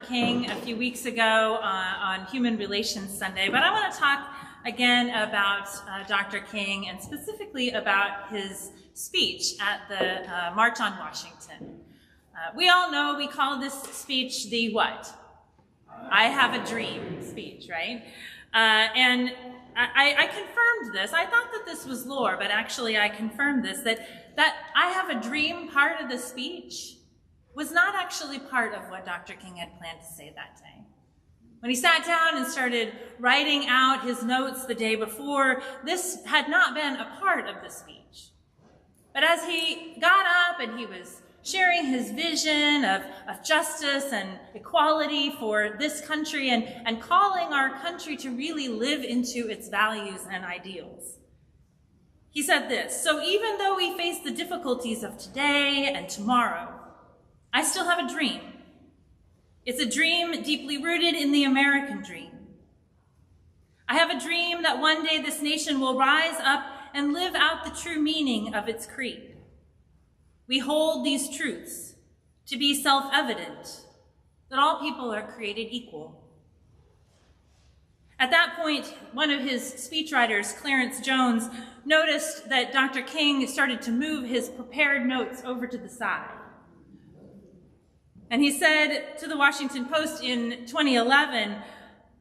King a few weeks ago on Human Relations Sunday, but I want to talk again about Dr. King and specifically about his speech at the March on Washington. We all know we call this speech the what? I have a dream speech, right? And I confirmed this. I thought that this was lore, but actually I confirmed this, that I have a dream part of the speech was not actually part of what Dr. King had planned to say that day. When he sat down and started writing out his notes the day before, this had not been a part of the speech. But as he got up and he was sharing his vision of justice and equality for this country and calling our country to really live into its values and ideals, he said this: "So even though we face the difficulties of today and tomorrow, I still have a dream. It's a dream deeply rooted in the American dream. I have a dream that one day this nation will rise up and live out the true meaning of its creed. We hold these truths to be self-evident, that all people are created equal." At that point, one of his speechwriters, Clarence Jones, noticed that Dr. King started to move his prepared notes over to the side. And he said to the Washington Post in 2011,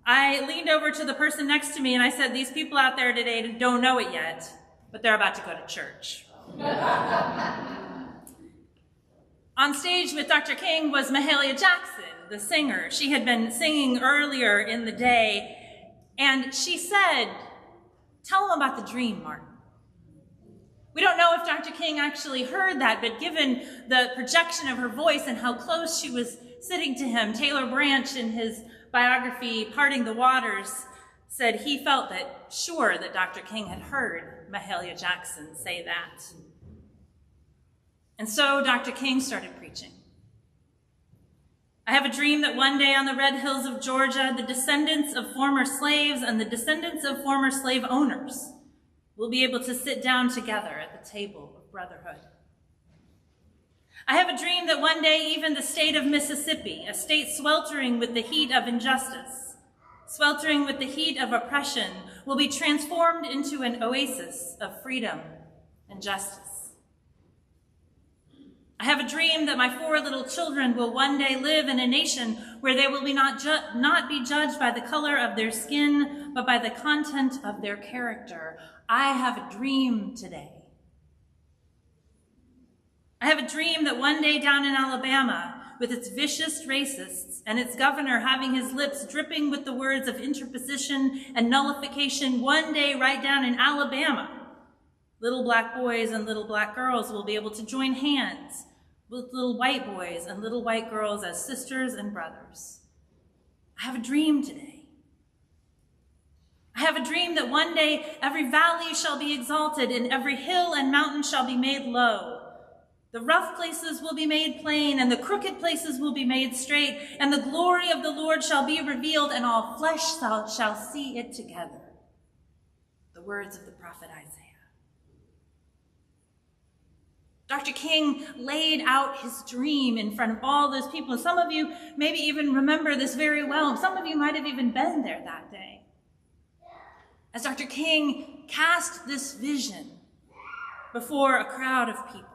"I leaned over to the person next to me and I said, 'These people out there today don't know it yet, but they're about to go to church.'" On stage with Dr. King was Mahalia Jackson, the singer. She had been singing earlier in the day, and she said, "Tell them about the dream, Martin." We don't know if Dr. King actually heard that, but given the projection of her voice and how close she was sitting to him, Taylor Branch, in his biography, Parting the Waters, said he felt sure that Dr. King had heard Mahalia Jackson say that. And so Dr. King started preaching. "I have a dream that one day on the red hills of Georgia, the descendants of former slaves and the descendants of former slave owners will be able to sit down together at the table of brotherhood. I have a dream that one day even the state of Mississippi, a state sweltering with the heat of injustice, sweltering with the heat of oppression, will be transformed into an oasis of freedom and justice. I have a dream that my 4 little children will one day live in a nation where they will not be judged by the color of their skin, but by the content of their character. I have a dream today. I have a dream that one day down in Alabama, with its vicious racists and its governor having his lips dripping with the words of interposition and nullification, one day right down in Alabama, little black boys and little black girls will be able to join hands with little white boys and little white girls as sisters and brothers. I have a dream today. I have a dream that one day every valley shall be exalted and every hill and mountain shall be made low. The rough places will be made plain and the crooked places will be made straight, and the glory of the Lord shall be revealed and all flesh shall see it together." The words of the prophet Isaiah. Dr. King laid out his dream in front of all those people. Some of you maybe even remember this very well. Some of you might have even been there that day. As Dr. King cast this vision before a crowd of people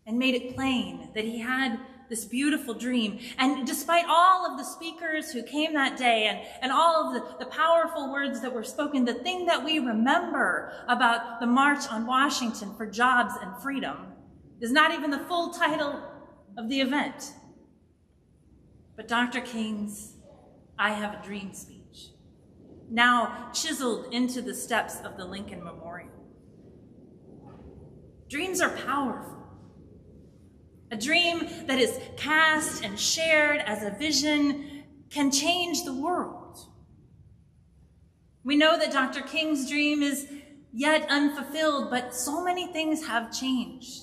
and made it plain that he had this beautiful dream. And despite all of the speakers who came that day and all of the powerful words that were spoken, the thing that we remember about the March on Washington for Jobs and Freedom is not even the full title of the event, but Dr. King's "I Have a Dream" speech, now chiseled into the steps of the Lincoln Memorial. Dreams are powerful. A dream that is cast and shared as a vision can change the world. We know that Dr. King's dream is yet unfulfilled, but so many things have changed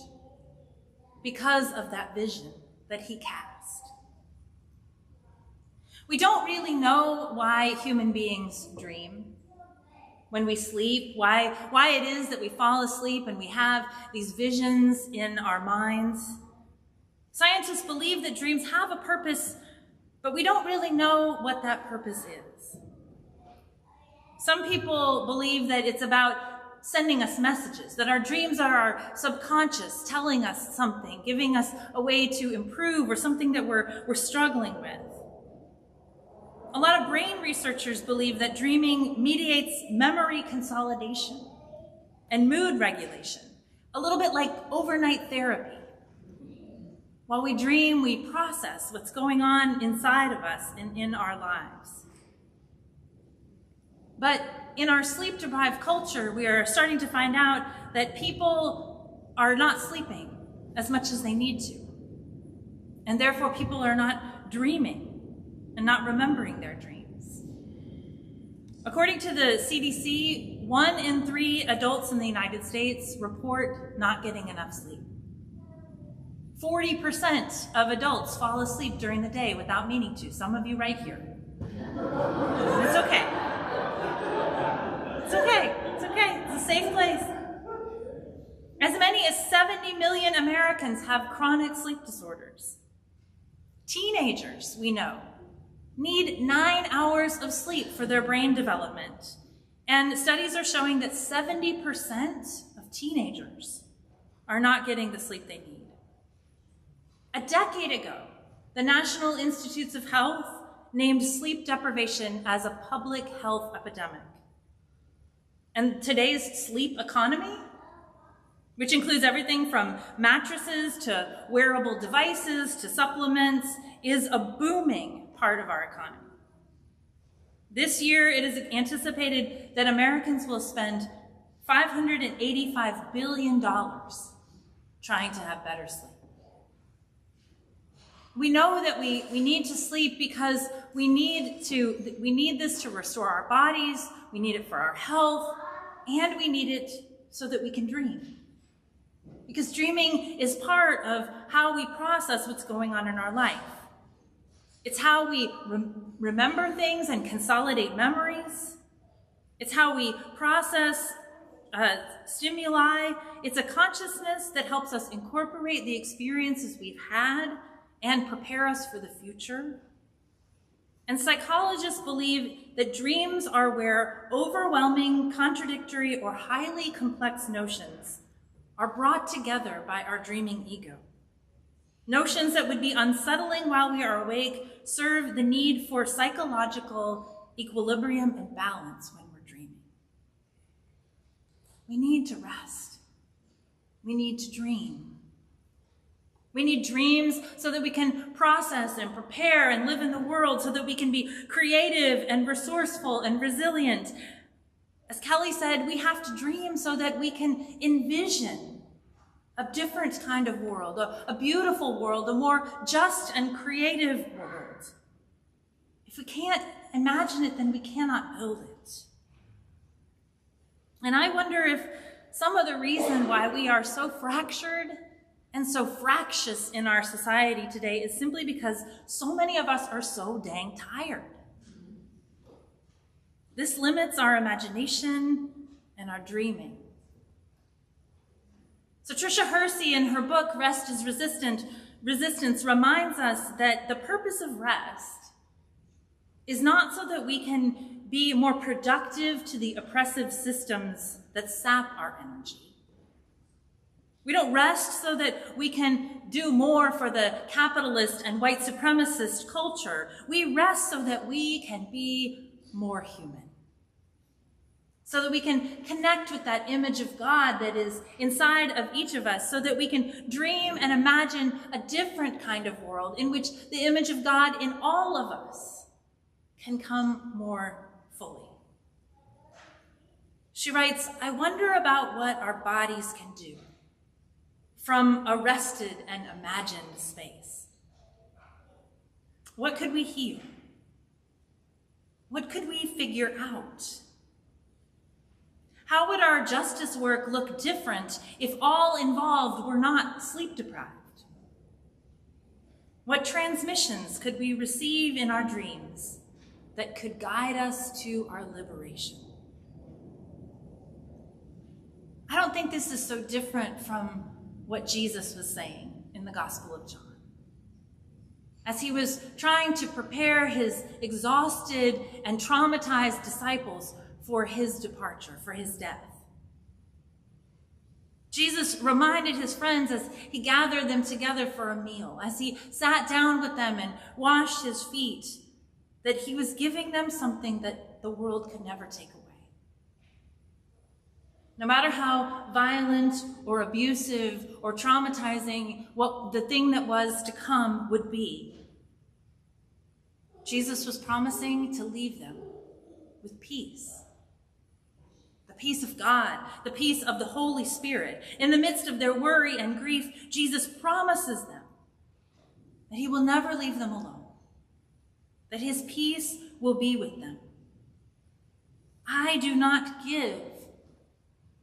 because of that vision that he cast. We don't really know why human beings dream when we sleep, why it is that we fall asleep and we have these visions in our minds. Scientists believe that dreams have a purpose but we don't really know what that purpose is. Some people believe that it's about sending us messages, that our dreams are our subconscious telling us something, giving us a way to improve or something that we're struggling with. A lot of brain researchers believe that dreaming mediates memory consolidation and mood regulation, a little bit like overnight therapy. While we dream, we process what's going on inside of us and in our lives. But in our sleep-deprived culture, we are starting to find out that people are not sleeping as much as they need to. And therefore, people are not dreaming and not remembering their dreams. According to the CDC, 1 in 3 adults in the United States report not getting enough sleep. 40% of adults fall asleep during the day without meaning to. Some of you right here. It's okay. It's okay. It's okay. It's a safe place. As many as 70 million Americans have chronic sleep disorders. Teenagers, we know, need 9 hours of sleep for their brain development. And studies are showing that 70% of teenagers are not getting the sleep they need. A decade ago, the National Institutes of Health named sleep deprivation as a public health epidemic. And today's sleep economy, which includes everything from mattresses to wearable devices to supplements, is a booming part of our economy. This year, it is anticipated that Americans will spend $585 billion trying to have better sleep. We know that we need to sleep because we need this to restore our bodies, we need it for our health, and we need it so that we can dream. Because dreaming is part of how we process what's going on in our life. It's how we remember things and consolidate memories. It's how we process stimuli. It's a consciousness that helps us incorporate the experiences we've had and prepare us for the future. And psychologists believe that dreams are where overwhelming, contradictory, or highly complex notions are brought together by our dreaming ego. Notions that would be unsettling while we are awake serve the need for psychological equilibrium and balance when we're dreaming. We need to rest. We need to dream. We need dreams so that we can process and prepare and live in the world, so that we can be creative and resourceful and resilient. As Kelly said, we have to dream so that we can envision a different kind of world, a beautiful world, a more just and creative world. If we can't imagine it, then we cannot build it. And I wonder if some of the reason why we are so fractured and so fractious in our society today is simply because so many of us are so dang tired. This limits our imagination and our dreaming. So Tricia Hersey, in her book, Rest is Resistance, reminds us that the purpose of rest is not so that we can be more productive to the oppressive systems that sap our energy. We don't rest so that we can do more for the capitalist and white supremacist culture. We rest so that we can be more human. So that we can connect with that image of God that is inside of each of us, so that we can dream and imagine a different kind of world in which the image of God in all of us can come more fully. She writes, I wonder about what our bodies can do from a rested and imagined space. What could we heal? What could we figure out? How would our justice work look different if all involved were not sleep deprived? What transmissions could we receive in our dreams that could guide us to our liberation? I don't think this is so different from what Jesus was saying in the Gospel of John. as he was trying to prepare his exhausted and traumatized disciples for his departure, for his death. Jesus reminded his friends as he gathered them together for a meal, as he sat down with them and washed his feet, that he was giving them something that the world could never take away. No matter how violent or abusive or traumatizing what the thing that was to come would be, Jesus was promising to leave them with peace. The peace of God, the peace of the Holy Spirit. In the midst of their worry and grief, Jesus promises them that he will never leave them alone, that his peace will be with them. I do not give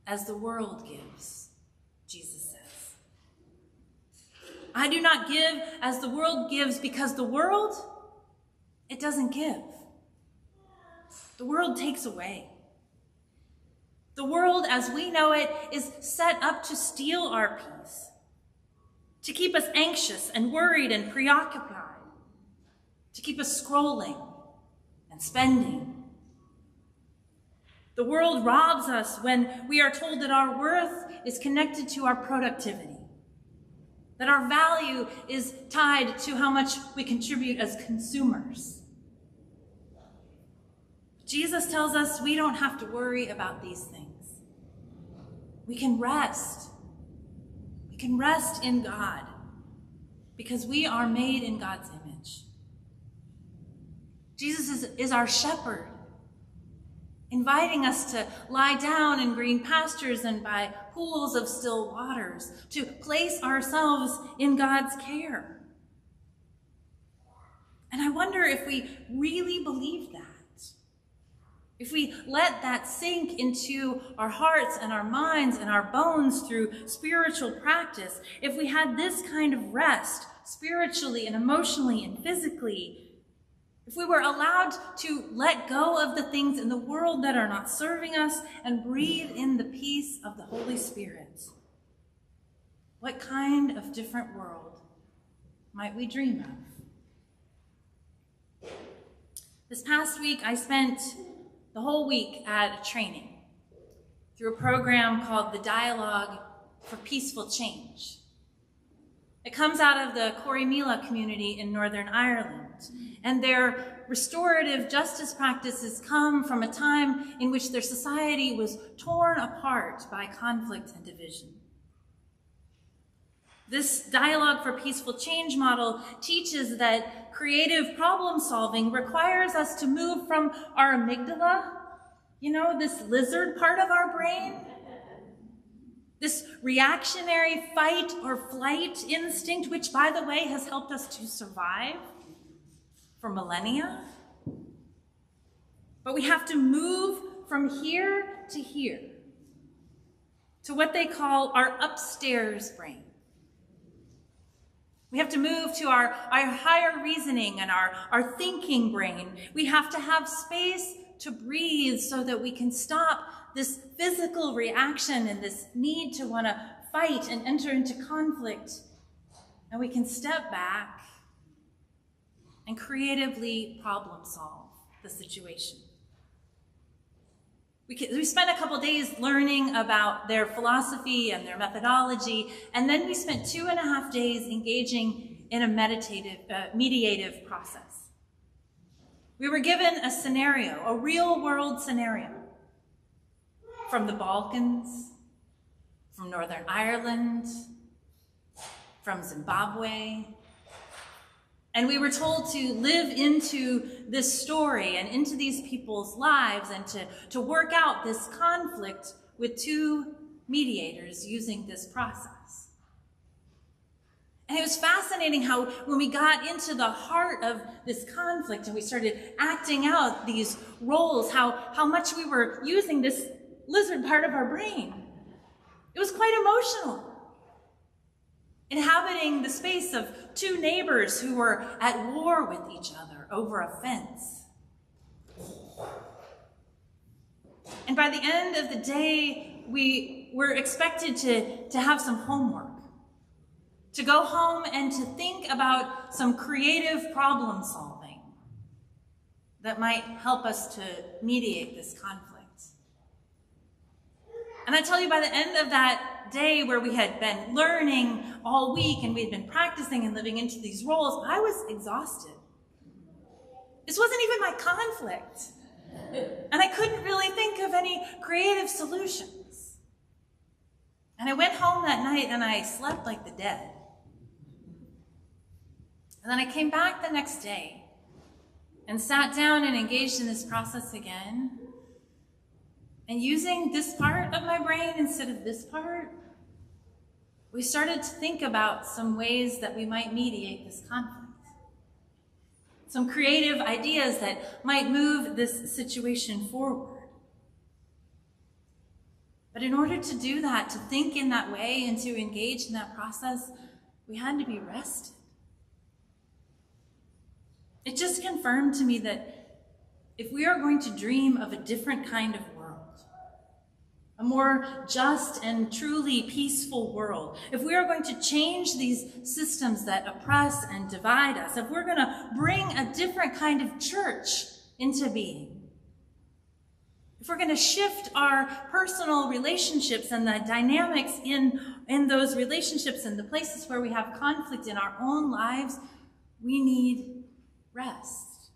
as the world gives, Jesus says. I do not give as the world gives, because the world, it doesn't give. The world takes away. The world as we know it is set up to steal our peace, to keep us anxious and worried and preoccupied, to keep us scrolling and spending. The world robs us when we are told that our worth is connected to our productivity, that our value is tied to how much we contribute as consumers. Jesus tells us we don't have to worry about these things. We can rest. We can rest in God because we are made in God's image. Jesus is our shepherd, inviting us to lie down in green pastures and by pools of still waters, to place ourselves in God's care. And I wonder if we really believe that. If we let that sink into our hearts and our minds and our bones through spiritual practice, if we had this kind of rest spiritually and emotionally and physically, if we were allowed to let go of the things in the world that are not serving us and breathe in the peace of the Holy Spirit, what kind of different world might we dream of? This past week, I spent the whole week at a training through a program called the Dialogue for Peaceful Change. It comes out of the Cornwell community in Northern Ireland, and their restorative justice practices come from a time in which their society was torn apart by conflict and division. This Dialogue for Peaceful Change model teaches that creative problem solving requires us to move from our amygdala, this lizard part of our brain, this reactionary fight or flight instinct, which, by the way, has helped us to survive for millennia. But we have to move from here to what they call our upstairs brain. We have to move to our higher reasoning and our thinking brain. We have to have space to breathe so that we can stop this physical reaction and this need to want to fight and enter into conflict. And we can step back and creatively problem solve the situation. We spent a couple days learning about their philosophy and their methodology, and then we spent 2.5 days engaging in a mediative process. We were given a scenario, a real-world scenario, from the Balkans, from Northern Ireland, from Zimbabwe, and we were told to live into this story and into these people's lives and to work out this conflict with two mediators using this process. And it was fascinating how when we got into the heart of this conflict and we started acting out these roles, how much we were using this lizard part of our brain. It was quite emotional. Inhabiting the space of two neighbors who were at war with each other over a fence. And by the end of the day, we were expected to have some homework. to go home and to think about some creative problem solving that might help us to mediate this conflict. And I tell you, by the end of that day where we had been learning all week and we had been practicing and living into these roles, I was exhausted. This wasn't even my conflict. And I couldn't really think of any creative solutions. And I went home that night and I slept like the dead. And then I came back the next day and sat down and engaged in this process again. And using this part of my brain instead of this part, we started to think about some ways that we might mediate this conflict. Some creative ideas that might move this situation forward. But in order to do that, to think in that way and to engage in that process, we had to be rested. It just confirmed to me that if we are going to dream of a different kind of world, a more just and truly peaceful world, if we are going to change these systems that oppress and divide us, if we're going to bring a different kind of church into being, if we're going to shift our personal relationships and the dynamics in those relationships and the places where we have conflict in our own lives, we need rest.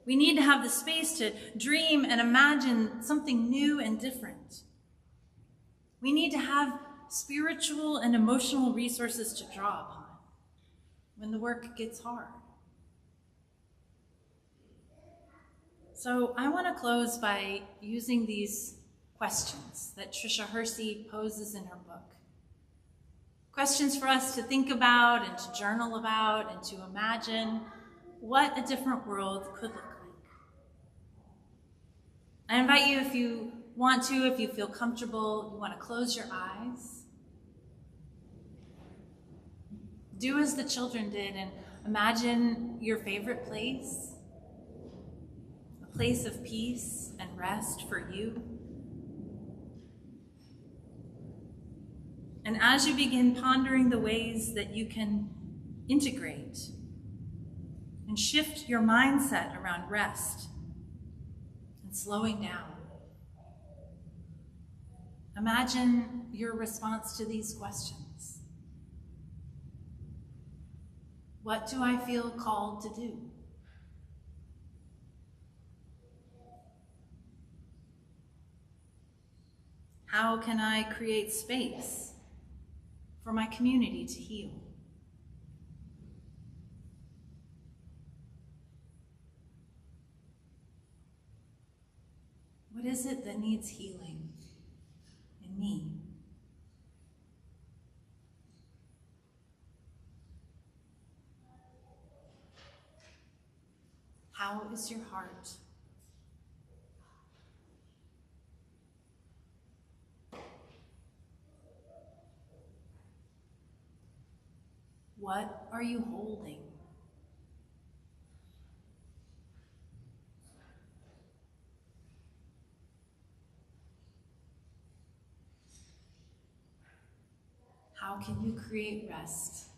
We need to have the space to dream and imagine something new and different. We need to have spiritual and emotional resources to draw upon when the work gets hard. So I want to close by using these questions that Tricia Hersey poses in her book. Questions for us to think about and to journal about and to imagine what a different world could look like. I invite you, if you want to, if you feel comfortable, you want to close your eyes. Do as the children did and imagine your favorite place, a place of peace and rest for you. And as you begin pondering the ways that you can integrate and shift your mindset around rest and slowing down, imagine your response to these questions. What do I feel called to do? How can I create space for my community to heal? What is it that needs healing in me? How is your heart? What are you holding? How can you create rest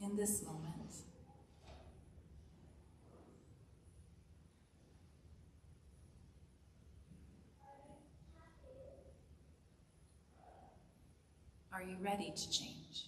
in this moment? Are you ready to change?